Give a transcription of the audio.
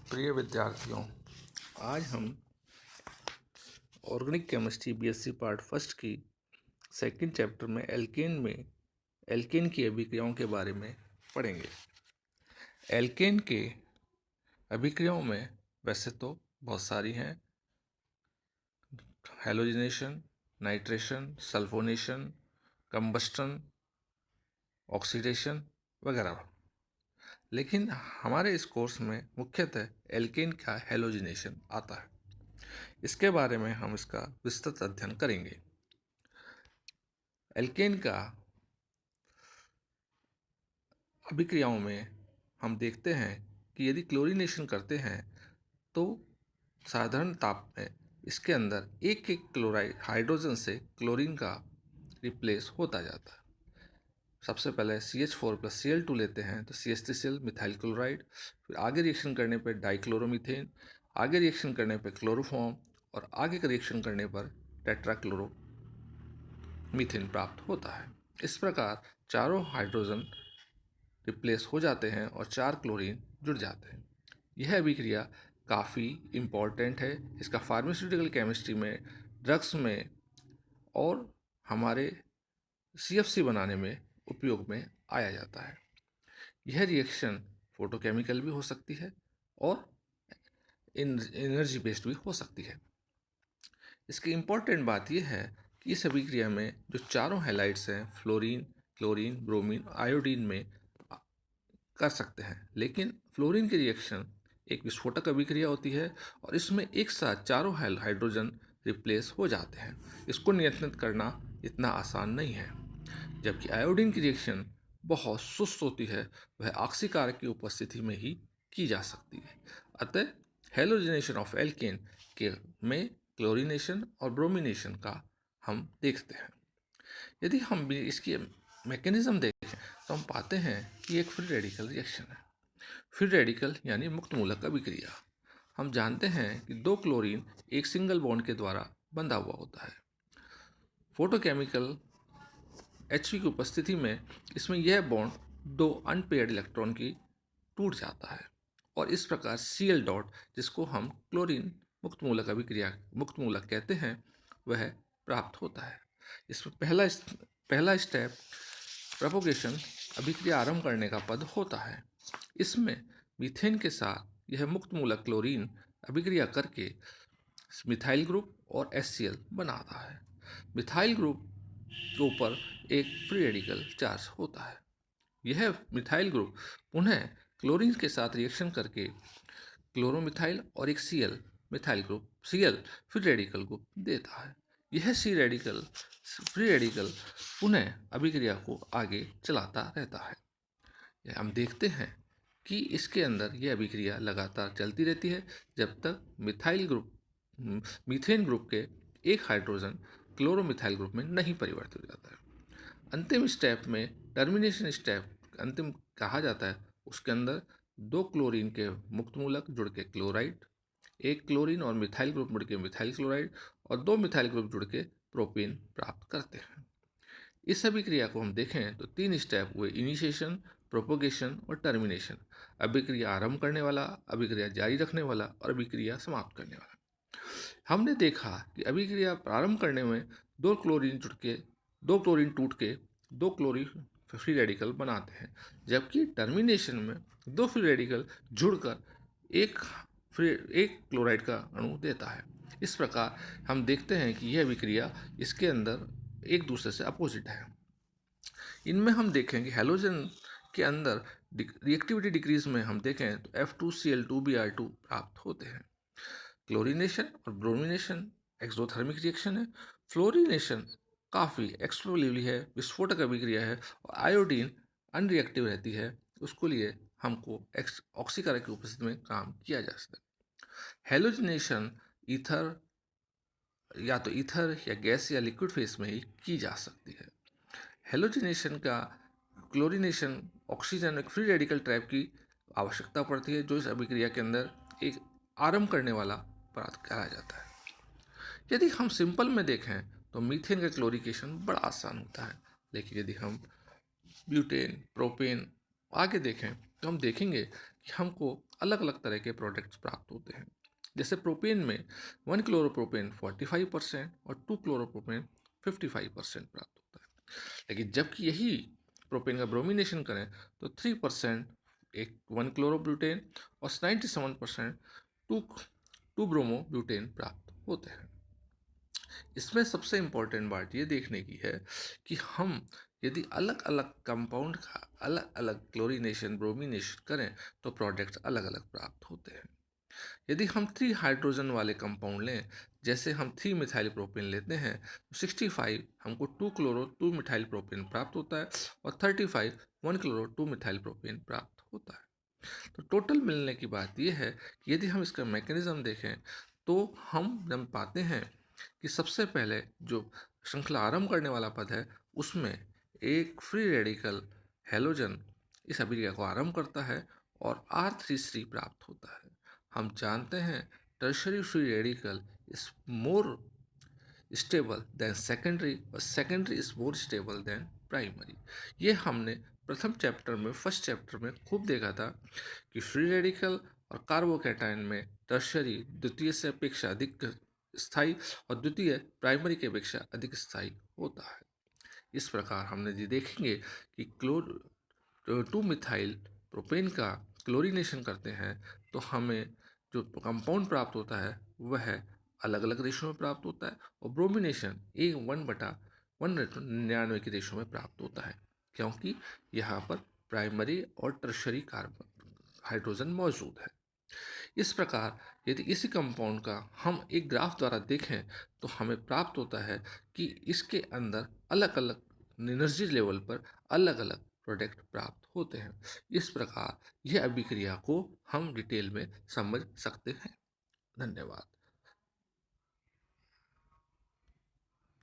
प्रिय विद्यार्थियों, आज हम organic chemistry BSc part first की सेकंड चैप्टर में एल्केन की अभिक्रियाओं के बारे में पढ़ेंगे। एल्केन के अभिक्रियाओं में वैसे तो बहुत सारी हैं, halogenation, nitration, sulphonation, combustion, oxidation वगैरह, लेकिन हमारे इस कोर्स में मुख्यतः एल्केन का हैलोजिनेशन आता है। इसके बारे में हम इसका विस्तृत अध्ययन करेंगे। एल्केन का अभिक्रियाओं में हम देखते हैं कि यदि क्लोरीनेशन करते हैं तो साधारण ताप में इसके अंदर एक एक क्लोराइड हाइड्रोजन से क्लोरीन का रिप्लेस होता जाता है। सबसे पहले CH4+Cl2 लेते हैं तो CH3Cl मिथाइल क्लोराइड, फिर आगे रिएक्शन करने पर डाइक्लोरोमीथेन, आगे रिएक्शन करने पर क्लोरोफॉर्म और आगे का रिएक्शन करने पर टेट्राक्लोरोमीथेन प्राप्त होता है। इस प्रकार चारों हाइड्रोजन रिप्लेस हो जाते हैं और 4 क्लोरीन जुड़ जाते हैं। यह अभिक्रिया काफ़ी इम्पॉर्टेंट है। इसका फार्मास्यूटिकल केमिस्ट्री में, ड्रग्स में और हमारे CFC बनाने में उपयोग में आया जाता है। यह रिएक्शन फोटोकेमिकल भी हो सकती है और एनर्जी बेस्ड भी हो सकती है। इसकी इम्पॉर्टेंट बात यह है कि इस अभिक्रिया में जो चारों हैलाइड्स हैं, फ्लोरीन, क्लोरीन, ब्रोमीन, आयोडीन में कर सकते हैं, लेकिन फ्लोरीन की रिएक्शन एक विस्फोटक अभिक्रिया होती है और इसमें एक साथ चारों हाइड्रोजन रिप्लेस हो जाते हैं। इसको नियंत्रित करना इतना आसान नहीं है। जबकि आयोडीन की रिएक्शन बहुत सुस्त होती है, वह ऑक्सीकारक की उपस्थिति में ही की जा सकती है। अतः हेलोजिनेशन ऑफ एल्केन के में क्लोरीनेशन और ब्रोमिनेशन का हम देखते हैं। यदि हम भी इसकी मैकेनिज्म देखें तो हम पाते हैं कि एक फ्री रेडिकल रिएक्शन है। फ्री रेडिकल यानी मुक्त मूलक अभिक्रिया। हम जानते हैं कि 2 क्लोरीन एक सिंगल बॉन्ड के द्वारा बंधा हुआ होता है। फोटोकेमिकल Hv की उपस्थिति में इसमें यह बॉन्ड 2 अनपेयर्ड इलेक्ट्रॉन की टूट जाता है और इस प्रकार Cl डॉट, जिसको हम क्लोरीन मुक्त मूलक अभिक्रिया मुक्त मूलक कहते हैं, वह प्राप्त होता है। इसमें पहला स्टेप प्रोपोगेशन अभिक्रिया आरंभ करने का पद होता है। इसमें मीथेन के साथ यह मुक्त मूलक क्लोरीन अभिक्रिया करके मिथाइल ग्रुप और HCl बनाता है। मिथाइल ग्रुप के ऊपर एक फ्री रेडिकल चार्ज होता है। यह मिथाइल ग्रुप पुनः क्लोरीन के साथ रिएक्शन करके क्लोरोमिथाइल और एक Cl methyl group Cl free radical group देता है। यह फ्री रेडिकल पुनः अभिक्रिया को आगे चलाता रहता है। हम देखते हैं कि इसके अंदर यह अभिक्रिया लगातार चलती रहती है जब तक मीथेन ग्रुप के एक हाइड्रोजन क्लोरोमिथाइल ग्रुप में नहीं परिवर्तित हो जाता है। अंतिम स्टेप में टर्मिनेशन स्टेप अंतिम कहा जाता है। उसके अंदर 2 क्लोरीन के मुक्त मूलक जुड़ के क्लोराइड, एक क्लोरीन और मिथाइल ग्रुप जुड़ के मिथाइल क्लोराइड और 2 मिथाइल ग्रुप जुड़ के प्रोपेन प्राप्त करते हैं। इस अभिक्रिया को हम देखें तो 3 स्टेप हुए: इनिशिएशन, प्रोपोगेशन और टर्मिनेशन। अभिक्रिया आरंभ करने वाला, अभिक्रिया जारी रखने वाला और अभिक्रिया समाप्त करने वाला। हमने देखा कि अभिक्रिया प्रारंभ करने में 2 क्लोरीन टूट के 2 क्लोरीन फ्री रेडिकल बनाते हैं, जबकि टर्मिनेशन में 2 फ्री रेडिकल जुड़कर एक क्लोराइड का अणु देता है। इस प्रकार हम देखते हैं कि यह अभिक्रिया इसके अंदर एक दूसरे से अपोजिट है। इनमें हम देखें कि हैलोजन के अंदर रिएक्टिविटी डिक्रीज में हम देखें तो F2Cl2Br2 प्राप्त होते हैं। क्लोरीनेशन और ब्रोमिनेशन एक्सोथर्मिक रिएक्शन है। फ्लोरीनेशन काफ़ी एक्सप्लोसिवली है, विस्फोटक अभिक्रिया है और आयोडीन अनरिएक्टिव रहती है। उसके लिए हमको ऑक्सीकारक की उपस्थिति में काम किया जा सकता है। हैलोजिनेशन या तो ईथर या गैस या लिक्विड फेस में ही की जा सकती है। हैलोजिनेशन का क्लोरीनेशन ऑक्सीजन एक फ्री रेडिकल ट्रैप की आवश्यकता पड़ती है, जो इस अभिक्रिया के अंदर एक आरंभ करने वाला पदार्थ कहा जाता है। यदि हम सिंपल में देखें तो मीथेन का क्लोरीनेशन बड़ा आसान होता है, लेकिन यदि हम ब्यूटेन, प्रोपेन आगे देखें तो हम देखेंगे कि हमको अलग अलग तरह के प्रोडक्ट्स प्राप्त होते हैं। जैसे प्रोपेन में 1 क्लोरोप्रोपेन 45% और 2 क्लोरोप्रोपेन 55% प्राप्त होता है। लेकिन जबकि यही प्रोपेन का ब्रोमिनेशन करें तो 3% एक 1 क्लोरोब्यूटेन और 97% टू टू ब्रोमोब्यूटेन प्राप्त होते हैं। इसमें सबसे इम्पोर्टेंट बात ये देखने की है कि हम यदि अलग अलग कंपाउंड का अलग अलग क्लोरीनेशन ब्रोमिनेशन करें तो प्रोडक्ट्स अलग अलग प्राप्त होते हैं। यदि हम 3 हाइड्रोजन वाले कंपाउंड लें, जैसे हम 3 मिथाइल प्रोपेन लेते हैं तो 65 हमको 2 क्लोरो 2 मिथाइल प्रोपेन प्राप्त होता है और 35 1 क्लोरो 2 मिथाइल प्रोपेन प्राप्त होता है। तो टोटल मिलने की बात यह है कि यदि हम इसका मैकेनिज्म देखें तो हम जब पाते हैं कि सबसे पहले जो श्रृंखला आरंभ करने वाला पद है उसमें एक फ्री रेडिकल हेलोजन इस अभिक्रिया को आरंभ करता है और R33 प्राप्त होता है। हम जानते हैं tertiary free radical is more stable than secondary और secondary is more stable than primary. ये हमने प्रथम चैप्टर में फर्स्ट चैप्टर में खूब देखा था कि फ्री रेडिकल और कार्बोकैटायन में टर्शरी द्वितीय से अपेक्षा अधिक स्थायी और द्वितीय प्राइमरी की अपेक्षा अधिक स्थायी होता है। इस प्रकार हमने ये देखेंगे कि क्लोर 2 मिथाइल प्रोपेन का क्लोरीनेशन करते हैं तो हमें जो कंपाउंड प्राप्त होता है वह अलग अलग रेशो में प्राप्त होता है और ब्रोमिनेशन 1/199 के रेशो में प्राप्त होता है, क्योंकि यहाँ पर प्राइमरी और टर्शरी कार्बन हाइड्रोजन मौजूद है। इस प्रकार यदि इसी कंपाउंड का हम एक ग्राफ द्वारा देखें तो हमें प्राप्त होता है कि इसके अंदर अलग अलग एनर्जी लेवल पर अलग अलग प्रोडक्ट प्राप्त होते हैं। इस प्रकार यह अभिक्रिया को हम डिटेल में समझ सकते हैं। धन्यवाद।